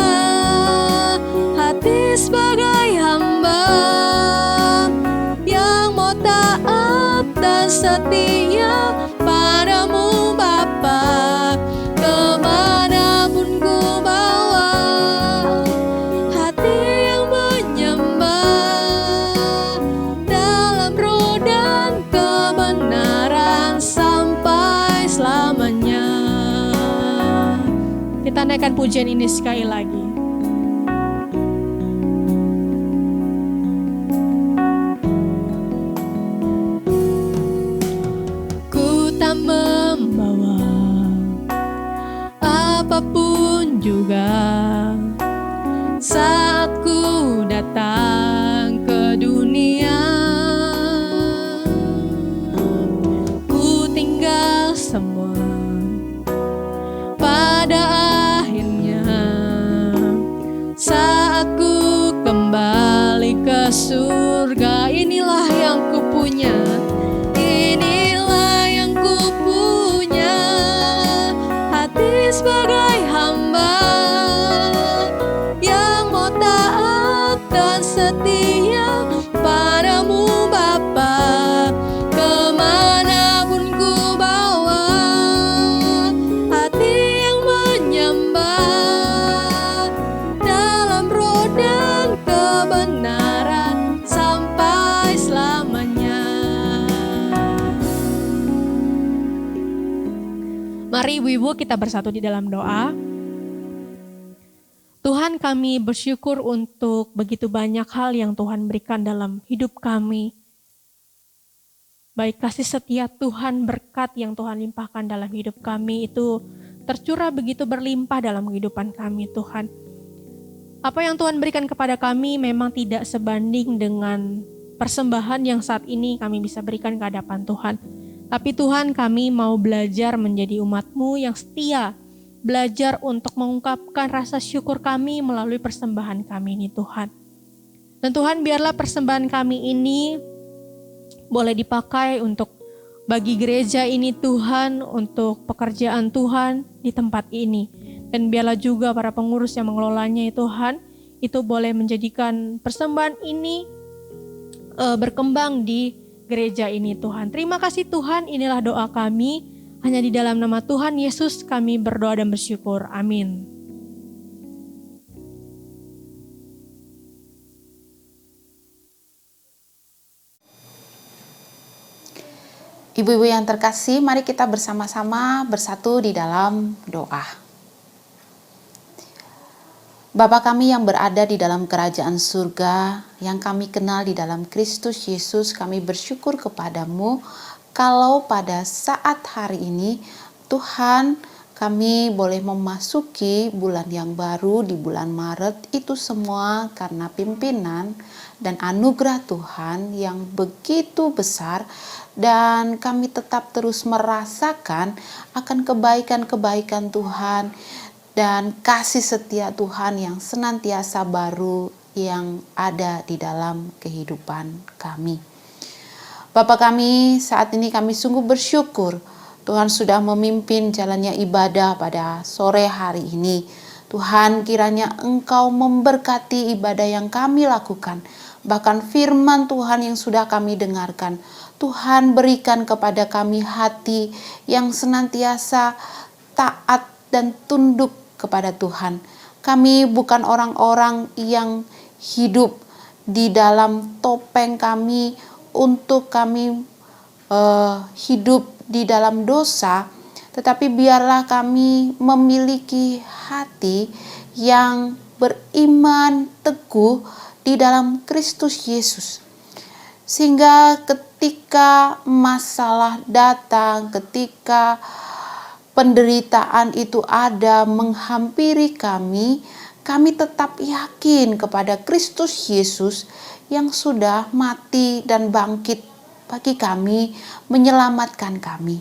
hati sebagai hamba yang mau taat dan setia padamu Bapa. Kemanapun ku bawa, hati yang menyembah dalam roh dan kebenaran sampai selamanya. Kita naikkan pujian ini sekali lagi. Membawa apapun juga saat ku datang ke dunia. Ku tinggal semua pada akhirnya saat ku kembali ke surga. Inilah yang ku punya, sebagai hamba yang mau taat dan setia padamu Bapa. Kemanapun ku bawa, hati yang menyembah dalam roh dan kebenaran sampai selamanya. Mari ibu-ibu kita bersatu di dalam doa. Tuhan, kami bersyukur untuk begitu banyak hal yang Tuhan berikan dalam hidup kami. Baik kasih setia Tuhan, berkat yang Tuhan limpahkan dalam hidup kami itu tercurah begitu berlimpah dalam kehidupan kami Tuhan. Apa yang Tuhan berikan kepada kami memang tidak sebanding dengan persembahan yang saat ini kami bisa berikan ke hadapan Tuhan. Tapi Tuhan, kami mau belajar menjadi umat-Mu yang setia belajar untuk mengungkapkan rasa syukur kami melalui persembahan kami ini Tuhan. Dan Tuhan, biarlah persembahan kami ini boleh dipakai untuk bagi gereja ini Tuhan, untuk pekerjaan Tuhan di tempat ini. Dan biarlah juga para pengurus yang mengelolanya ya Tuhan, itu boleh menjadikan persembahan ini berkembang di gereja ini Tuhan. Terima kasih Tuhan, inilah doa kami. Hanya di dalam nama Tuhan Yesus kami berdoa dan bersyukur. Amin. Ibu-ibu yang terkasih, mari kita bersama-sama bersatu di dalam doa. Bapa kami yang berada di dalam kerajaan surga, yang kami kenal di dalam Kristus Yesus, kami bersyukur kepadamu kalau pada saat hari ini Tuhan, kami boleh memasuki bulan yang baru di bulan Maret. Itu semua karena pimpinan dan anugerah Tuhan yang begitu besar, dan kami tetap terus merasakan akan kebaikan-kebaikan Tuhan dan kasih setia Tuhan yang senantiasa baru yang ada di dalam kehidupan kami. Bapa kami, saat ini kami sungguh bersyukur Tuhan sudah memimpin jalannya ibadah pada sore hari ini. Tuhan, kiranya Engkau memberkati ibadah yang kami lakukan, bahkan firman Tuhan yang sudah kami dengarkan. Tuhan, berikan kepada kami hati yang senantiasa taat dan tunduk kepada Tuhan. Kami bukan orang-orang yang hidup di dalam topeng kami untuk kami hidup di dalam dosa, tetapi biarlah kami memiliki hati yang beriman teguh di dalam Kristus Yesus. Sehingga ketika masalah datang, ketika penderitaan itu ada menghampiri kami, kami tetap yakin kepada Kristus Yesus yang sudah mati dan bangkit bagi kami, menyelamatkan kami.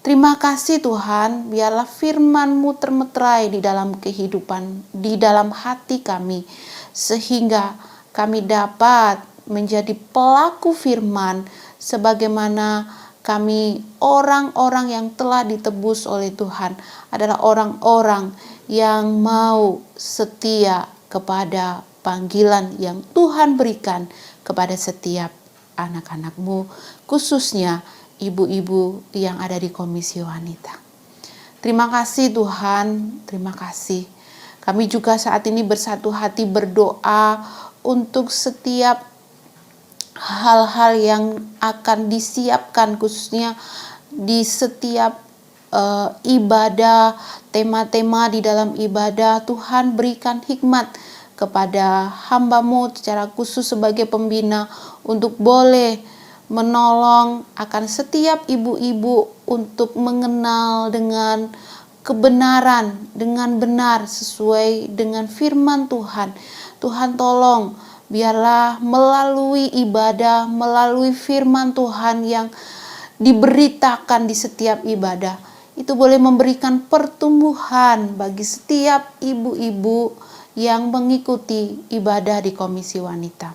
Terima kasih Tuhan, biarlah firman-Mu termeterai di dalam kehidupan, di dalam hati kami, sehingga kami dapat menjadi pelaku firman sebagaimana kami orang-orang yang telah ditebus oleh Tuhan adalah orang-orang yang mau setia kepada panggilan yang Tuhan berikan kepada setiap anak-anak-Mu, khususnya ibu-ibu yang ada di Komisi Wanita. Terima kasih Tuhan, terima kasih. Kami juga saat ini bersatu hati berdoa untuk setiap hal-hal yang akan disiapkan, khususnya di setiap ibadah, tema-tema di dalam ibadah. Tuhan, berikan hikmat kepada hamba-Mu secara khusus sebagai pembina untuk boleh menolong akan setiap ibu-ibu untuk mengenal dengan kebenaran, dengan benar sesuai dengan firman Tuhan. Tuhan, tolong biarlah melalui ibadah, melalui firman Tuhan yang diberitakan di setiap ibadah, itu boleh memberikan pertumbuhan bagi setiap ibu-ibu yang mengikuti ibadah di Komisi Wanita.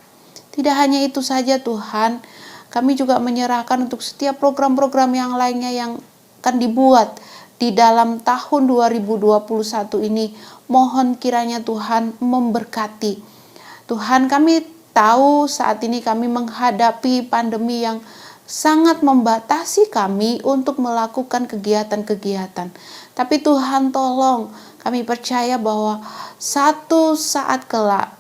Tidak hanya itu saja Tuhan, kami juga menyerahkan untuk setiap program-program yang lainnya yang akan dibuat di dalam tahun 2021 ini. Mohon kiranya Tuhan memberkati. Tuhan, kami tahu saat ini kami menghadapi pandemi yang sangat membatasi kami untuk melakukan kegiatan-kegiatan. Tapi Tuhan, tolong, kami percaya bahwa satu saat kelak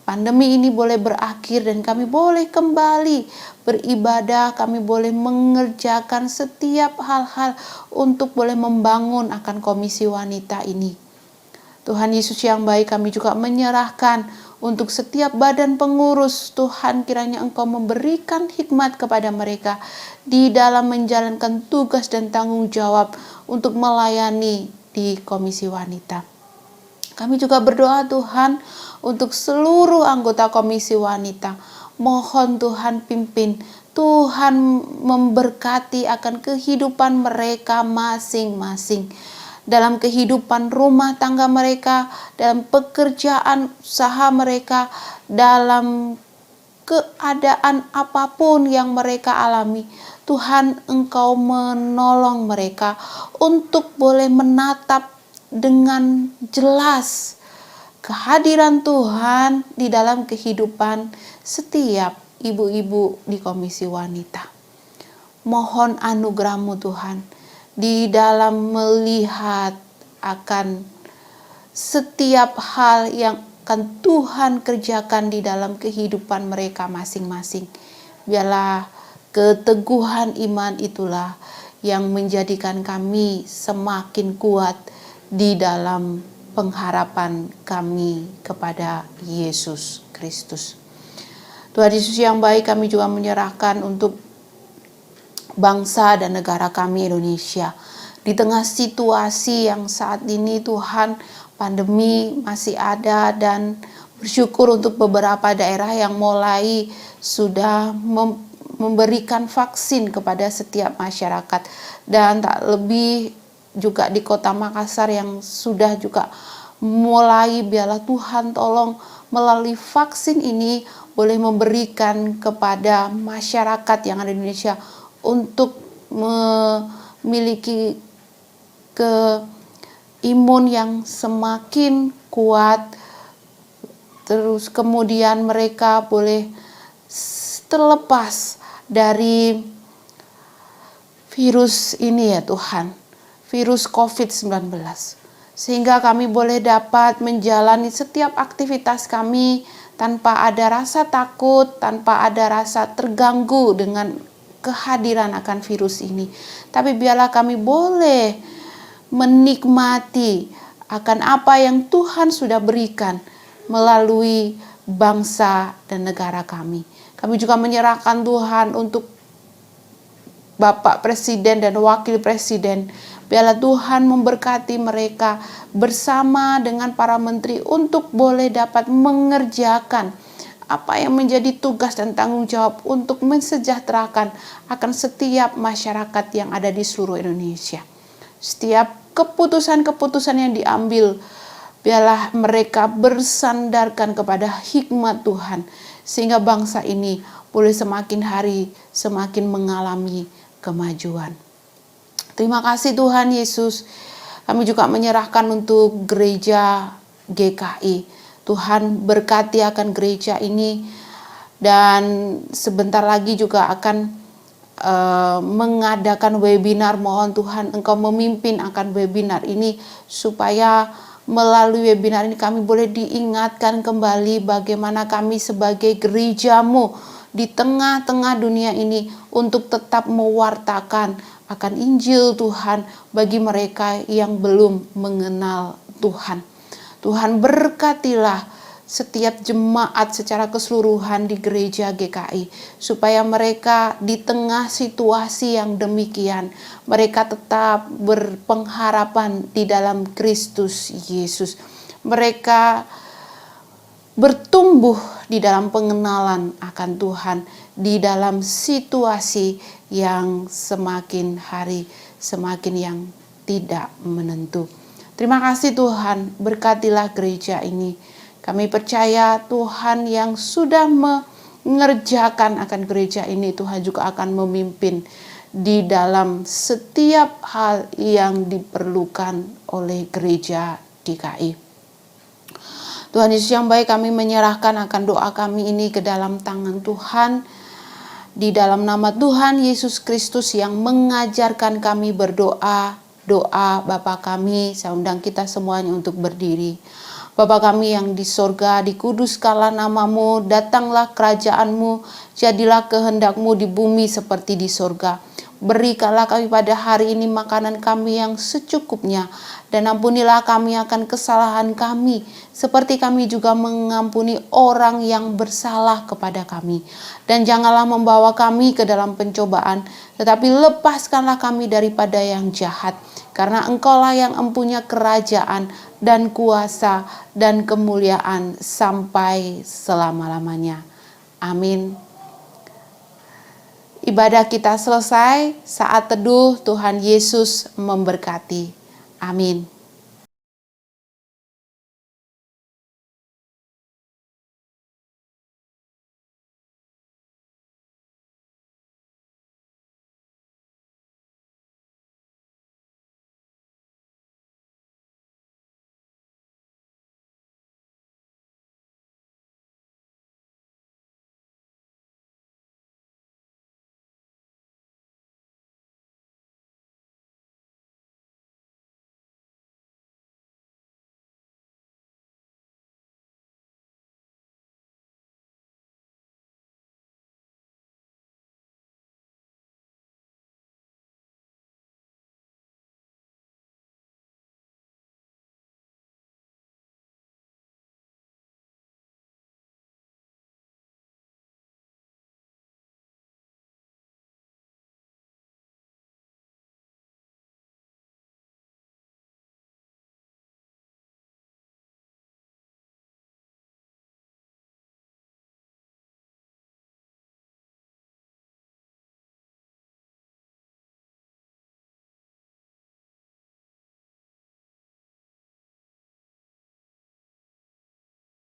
pandemi ini boleh berakhir dan kami boleh kembali beribadah, kami boleh mengerjakan setiap hal-hal untuk boleh membangun akan Komisi Wanita ini. Tuhan Yesus yang baik, kami juga menyerahkan untuk setiap badan pengurus. Tuhan, kiranya Engkau memberikan hikmat kepada mereka di dalam menjalankan tugas dan tanggung jawab untuk melayani di Komisi Wanita. Kami juga berdoa Tuhan untuk seluruh anggota Komisi Wanita. Mohon Tuhan pimpin, Tuhan memberkati akan kehidupan mereka masing-masing. dalam kehidupan rumah tangga mereka, dalam pekerjaan usaha mereka, dalam keadaan apapun yang mereka alami. Tuhan, Engkau menolong mereka untuk boleh menatap dengan jelas kehadiran Tuhan di dalam kehidupan setiap ibu-ibu di Komisi Wanita. Mohon anugerah-Mu Tuhan di dalam melihat akan setiap hal yang akan Tuhan kerjakan di dalam kehidupan mereka masing-masing. Biarlah keteguhan iman itulah yang menjadikan kami semakin kuat di dalam pengharapan kami kepada Yesus Kristus. Tuhan Yesus yang baik, kami juga menyerahkan untuk bangsa dan negara kami Indonesia. Di tengah situasi yang saat ini Tuhan, pandemi masih ada, dan bersyukur untuk beberapa daerah yang mulai sudah memberikan vaksin kepada setiap masyarakat. Dan tak lebih juga di Kota Makassar yang sudah juga mulai, biarlah Tuhan tolong melalui vaksin ini boleh memberikan kepada masyarakat yang ada di Indonesia untuk memiliki imun yang semakin kuat, terus kemudian mereka boleh terlepas dari virus ini ya Tuhan, virus COVID-19. Sehingga kami boleh dapat menjalani setiap aktivitas kami tanpa ada rasa takut, tanpa ada rasa terganggu dengan kehadiran akan virus ini. Tapi biarlah kami boleh menikmati akan apa yang Tuhan sudah berikan melalui bangsa dan negara kami. Kami juga menyerahkan Tuhan untuk Bapak Presiden dan Wakil Presiden. Biarlah Tuhan memberkati mereka bersama dengan para menteri untuk boleh dapat mengerjakan apa yang menjadi tugas dan tanggung jawab untuk mensejahterakan akan setiap masyarakat yang ada di seluruh Indonesia. Setiap keputusan-keputusan yang diambil, biarlah mereka bersandarkan kepada hikmat Tuhan, sehingga bangsa ini boleh semakin hari semakin mengalami kemajuan. Terima kasih Tuhan Yesus. Kami juga menyerahkan untuk gereja GKI. Tuhan berkati akan gereja ini, dan sebentar lagi juga akan mengadakan webinar. Mohon Tuhan Engkau memimpin akan webinar ini, supaya melalui webinar ini kami boleh diingatkan kembali bagaimana kami sebagai gereja-Mu di tengah-tengah dunia ini untuk tetap mewartakan akan Injil Tuhan bagi mereka yang belum mengenal Tuhan. Tuhan berkatilah setiap jemaat secara keseluruhan di gereja GKI, supaya mereka di tengah situasi yang demikian, mereka tetap berpengharapan di dalam Kristus Yesus. Mereka bertumbuh di dalam pengenalan akan Tuhan di dalam situasi yang semakin hari semakin yang tidak menentu. Terima kasih Tuhan, berkatilah gereja ini. Kami percaya Tuhan yang sudah mengerjakan akan gereja ini, Tuhan juga akan memimpin di dalam setiap hal yang diperlukan oleh gereja GKI. Tuhan Yesus yang baik, kami menyerahkan akan doa kami ini ke dalam tangan Tuhan. Di dalam nama Tuhan Yesus Kristus yang mengajarkan kami berdoa, doa Bapa kami, saya undang kita semuanya untuk berdiri. Bapa kami yang di sorga, dikuduskanlah namamu, datanglah kerajaan-Mu, jadilah kehendak-Mu di bumi seperti di sorga. Berikanlah kami pada hari ini makanan kami yang secukupnya, dan ampunilah kami akan kesalahan kami, seperti kami juga mengampuni orang yang bersalah kepada kami. Dan janganlah membawa kami ke dalam pencobaan, tetapi lepaskanlah kami daripada yang jahat. Karena Engkaulah yang empunya kerajaan dan kuasa dan kemuliaan sampai selama-lamanya. Amin. Ibadah kita selesai, saat teduh Tuhan Yesus memberkati. Amin.